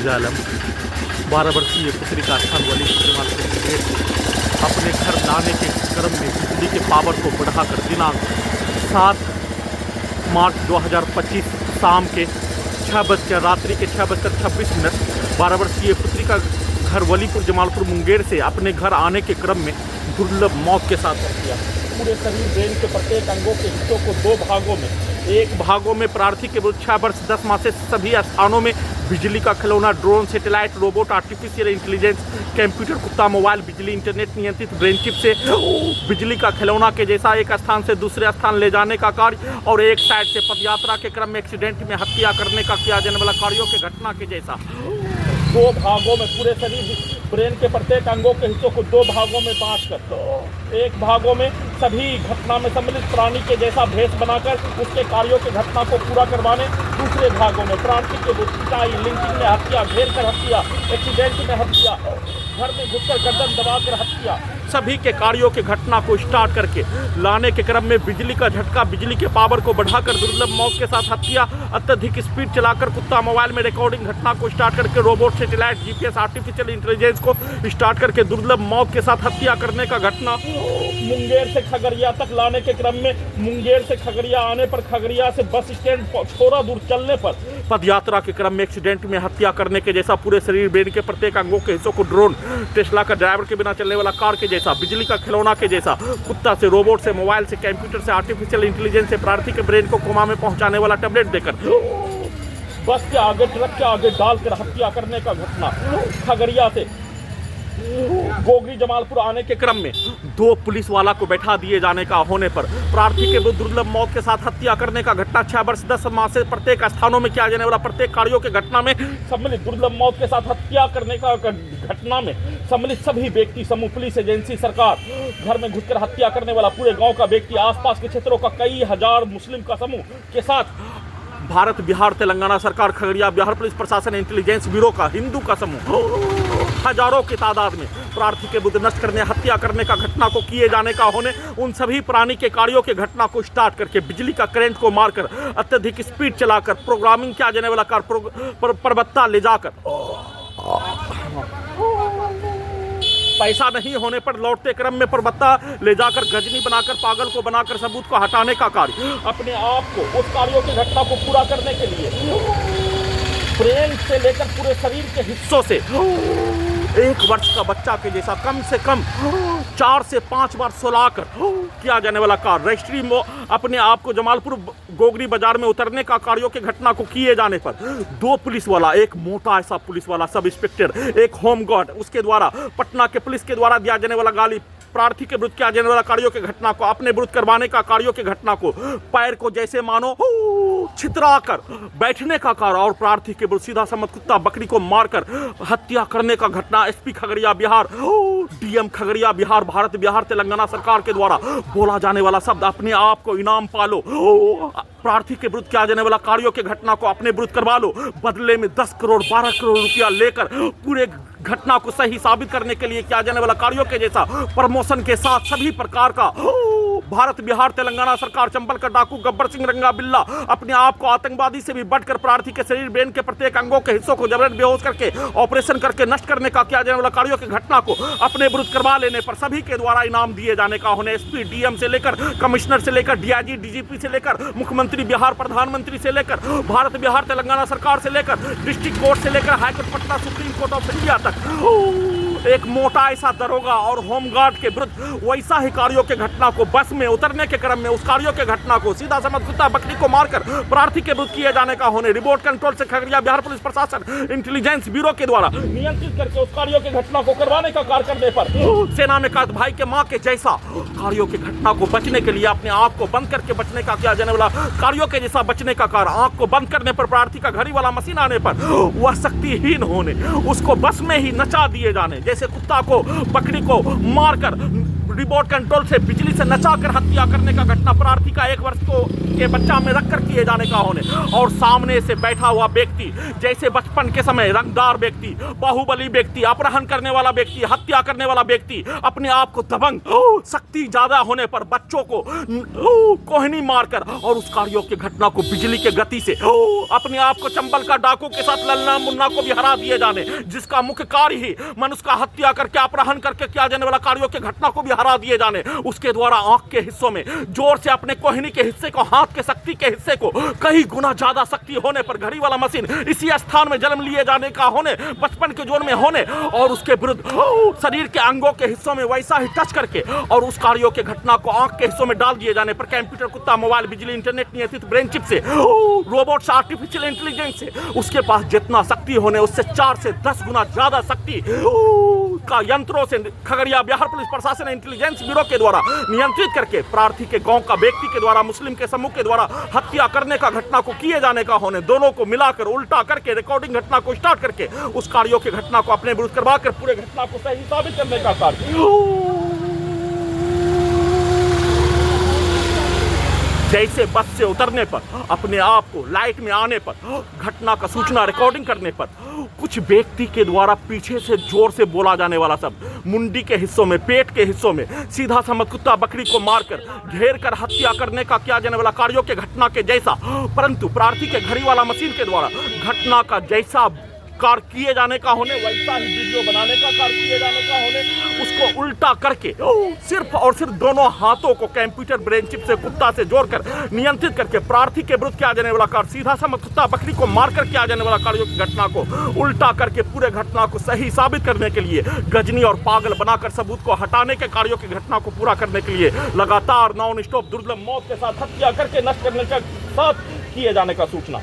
आलम 12 वर्षीय पुत्री का स्थान वाली अपने घर लाने के क्रम में बिजली के पावर को बढ़ाकर दिनांक 7 मार्च 2025 शाम के 6 रात्रि के 6:26 12 वर्षीय पुत्री का घर वलीपुर जमालपुर मुंगेर से अपने घर आने के क्रम में दुर्लभ मौत के साथ कर दिया। पूरे शरीर ब्रेन के प्रत्येक अंगों के हिस्सों को 2 भागों में, एक भागों में प्रार्थी के 6 वर्ष 10 माह से सभी स्थानों में बिजली का खिलौना, drone, satellite, robot, artificial intelligence, computer, कुत्ता, मोबाइल, बिजली, इंटरनेट नियंत्रित ब्रेन चिप से बिजली का खिलौना के जैसा एक स्थान से दूसरे स्थान ले जाने का कार्य और एक साइड से पदयात्रा के क्रम में एक्सीडेंट में हत्या करने का किया जाने वाला कार्यों के घटना के जैसा 2 भागों में पूरे शरीर ब्रेन के प्रत्येक अंगों के हिस्सों को 2 भागों में बांटकर एक भागों में सभी घटना में सम्मिलित प्राणी के जैसा भेष बनाकर उसके कार्यों के घटना को पूरा करवाने, दूसरे भागों में प्राणी के पिटाई, लिंचिंग में हत्या, घेर कर हत्या, एक्सीडेंट में हत्या, घर में घुसकर गर्दन दबाकर हत्या, सभी के कार्यों के घटना को स्टार्ट करके लाने के क्रम में बिजली का झटका, बिजली के पावर को बढ़ाकर दुर्लभ मौत के साथ हत्या, अत्यधिक स्पीड चलाकर कुत्ता, मोबाइल में रिकॉर्डिंग घटना को स्टार्ट करके robot, satellite, GPS, artificial intelligence को स्टार्ट करके दुर्लभ मौत के साथ हत्या करने का घटना। मुंगेर से खगड़िया तक लाने के क्रम में मुंगेर से खगड़िया आने पर खगड़िया से बस स्टैंड थोड़ा दूर चलने पर पदयात्रा के क्रम में एक्सीडेंट में हत्या करने के जैसा पूरे शरीर ब्रेन के प्रत्येक अंगों के हिस्सों को ड्रोन, टेस्ला का ड्राइवर के बिना चलने वाला कार के जैसा, बिजली का खिलौना के जैसा, कुत्ता से, रोबोट से, मोबाइल से, कंप्यूटर से, आर्टिफिशियल इंटेलिजेंस से प्रार्थी के ब्रेन को कोमा में पहुंचाने वाला टैबलेट देकर बस के आगे, ट्रक के आगे डालकर हत्या करने का घटना। खगड़िया से गोगरी जमालपुर आने के क्रम में 2 पुलिस वाला को बैठा दिए जाने का होने पर प्रार्थी के दुर्लभ मौत के साथ हत्या करने का घटना। 6 वर्ष 10 माह से प्रत्येक स्थानों में किया जाने वाला प्रत्येक कार्यों के घटना में सम्मिलित दुर्लभ मौत के साथ हत्या करने का घटना में सम्मिलित सभी व्यक्ति समूह, पुलिस एजेंसी, सरकार, घर में घुसकर हत्या करने वाला पूरे गांव का व्यक्ति, आसपास के क्षेत्रों का कई हजार मुस्लिम का समूह के साथ भारत, बिहार, तेलंगाना सरकार, खगड़िया, बिहार पुलिस प्रशासन, इंटेलिजेंस ब्यूरो का हिंदू का समूह, हजारों की तादाद में प्रार्थी के बुद्ध नष्ट करने, हत्या करने का घटना को किए जाने का होने, उन सभी प्राणी के कार्यों के घटना को स्टार्ट करके बिजली का करंट को मारकर अत्यधिक स्पीड चलाकर प्रोग्रामिंग किया जाने वाला कार पर्वत्ता ले जाकर पैसा नहीं होने पर लौटते क्रम में पर्वत्ता ले जाकर गजनी बनाकर पागल को बनाकर सबूत को हटाने का कार्य। अपने आप को उस कार्यों की घटना को पूरा करने के लिए ब्रेन से लेकर पूरे शरीर के हिस्सों से 1 वर्ष का बच्चा के जैसा कम से कम 4 से 5 बार सुलाकर किया जाने वाला कार्य। रजिस्ट्री में अपने आप को जमालपुर गोगरी बाजार में उतरने का कार्यों के घटना को किए जाने पर 2 पुलिस वाला, एक मोटा ऐसा पुलिस वाला सब इंस्पेक्टर, एक होमगार्ड, उसके द्वारा पटना के पुलिस के द्वारा दिया जाने वाला गाली, प्रार्थी के विरुद्ध किया जाने वाला कार्यों के घटना को, अपने विरुद्ध करवाने का कार्यों के घटना को पैर को जैसे मानो छितराकर बैठने का कार्य और प्रार्थी के विरुद्ध सीधा समझ कुत्ता बकरी को मारकर हत्या करने का घटना। एसपी खगड़िया बिहार, डीएम खगड़िया बिहार, भारत, बिहार, तेलंगाना सरकार के द्वारा बोला जाने वाला शब्द अपने आप को इनाम पालो, प्रार्थी के विरुद्ध किया जाने वाला कार्यों के घटना को अपने विरुद्ध करवा लो, बदले में 10 करोड़ 12 करोड़ रुपया लेकर पूरे घटना को सही साबित करने के लिए किया जाने वाला कार्यों के जैसा प्रमोशन के साथ सभी प्रकार का भारत, बिहार, तेलंगाना सरकार, चंबल का डाकू गब्बर सिंह रंगा बिल्ला अपने आप को आतंकवादी से भी बढ़कर प्रार्थी के शरीर ब्रेन के प्रत्येक अंगों के हिस्सों को जबरन बेहोश करके ऑपरेशन करके नष्ट करने का किया जाने वाला कार्यों की घटना को अपने विरुद्ध करवा लेने पर सभी के द्वारा इनाम दिए जाने का होने। एसपी, डीएम से लेकर कमिश्नर से लेकर डीआईजी, डीजीपी से लेकर मुख्यमंत्री बिहार, प्रधानमंत्री से लेकर भारत, बिहार, तेलंगाना सरकार से लेकर डिस्ट्रिक्ट कोर्ट से लेकर high court Patna, supreme court of India तक एक मोटा ऐसा दरोगा और होमगार्ड के विरुद्ध वैसा ही कार्यों के घटना को बस में उतरने के क्रम में उस कार्यों के घटना को सीधा समझ कुत्ता बकरी को मारकर प्रार्थी के विरुद्ध किए जाने का होने। रिमोट कंट्रोल से खगड़िया बिहार पुलिस प्रशासन, इंटेलिजेंस ब्यूरो के द्वारा नियंत्रित करके उस कार्यों की घटना को करवाने का कार्य करने पर सेना में काद भाई के मां के जैसा कार्यों की घटना को बचने के लिए अपने आंख को बंद करके बचने का किया जाने वाला कार्यों के जैसा बचने का कार्य। आंख को बंद करने पर प्रार्थी का घड़ी वाला मशीन आने पर वह शक्तिहीन होने उसको बस में ही नचा दिए जाने, जैसे कुत्ता को बकरी को मारकर रिमोट कंट्रोल से बिजली से नचाकर हत्या करने का घटना प्रार्थी का 1 वर्ष के बच्चा में रखकर किए जाने का होने, और सामने से बैठा हुआ व्यक्ति जैसे बचपन के समय रंगदार व्यक्ति, बाहुबली व्यक्ति, अपहरण करने वाला व्यक्ति, हत्या करने वाला व्यक्ति, अपने आप को दबंग, शक्ति ज्यादा होने पर बच्चों को कोहनी मारकर और उस कार्यों की घटना को बिजली के गति से अपने आप को चंबल का डाकू के साथ लल्ला मुन्ना को भी हरा दिए जाने, जिसका मुख्य कार्य ही मनुष्य का हत्या करके अपहरण करके किया जाने वाला कार्यों की घटना को भी हरा दिए जाने, उसके द्वारा आंख के हिस्सों में जोर से अपने कोहनी के हिस्से को, हाथ के शक्ति के हिस्से को कई गुना ज्यादा शक्ति होने पर घड़ी वाला मशीन इसी स्थान में जन्म लिए जाने का होने, बचपन के जोर में होने, और उसके विरुद्ध शरीर के अंगों के हिस्सों में वैसा ही टच करके और उस कार्यों के घटना को आंख के हिस्सों में डाल दिए जाने पर कंप्यूटर, कुत्ता, मोबाइल, बिजली, इंटरनेट नियंत्रित ब्रेन चिप से, रोबोट से, आर्टिफिशियल इंटेलिजेंस से उसके पास जितना शक्ति होने उससे 4 से 10 गुना ज्यादा शक्ति का यंत्रों से खगड़िया बिहार पुलिस प्रशासन इंटेलिजेंस ब्यूरो के द्वारा नियंत्रित करके प्रार्थी के गांव का व्यक्ति के द्वारा, मुस्लिम के समूह के द्वारा हत्या करने का घटना को किए जाने का होने, दोनों को मिलाकर उल्टा करके रिकॉर्डिंग घटना को स्टार्ट करके उस कार्यों की घटना को अपने विरुद्ध करवा कर पूरे घटना को सही साबित करने का कार्य। जैसे बस से उतरने पर, अपने आप को लाइट में आने पर, घटना का सूचना रिकॉर्डिंग करने पर कुछ व्यक्ति के द्वारा पीछे से जोर से बोला जाने वाला शब्द मुंडी के हिस्सों में, पेट के हिस्सों में सीधा समझ कुत्ता बकरी को मारकर घेर कर हत्या करने का किया जाने वाला कार्यों के घटना के जैसा, परंतु प्रार्थी के घड़ी वाला मशीन के द्वारा घटना का जैसा कार्य किए जाने का होने वैसा ही वीडियो बनाने का कार्य किए जाने का होने, उसको उल्टा करके सिर्फ और सिर्फ दोनों हाथों को कंप्यूटर ब्रेन चिप से कुत्ता से जोड़कर नियंत्रित करके प्रार्थी के विरुद्ध किया जाने वाला कार्य, सीधा समझ कुत्ता बकरी को मारकर किया जाने वाला कार्यों की घटना को उल्टा करके पूरे घटना को सही साबित करने के लिए गजनी और पागल बनाकर सबूत को हटाने के कार्यों की घटना को पूरा करने के लिए लगातार नॉन स्टॉप दुर्लभ मौत के साथ हत्या करके नष्ट करने के साथ किए जाने का सूचना।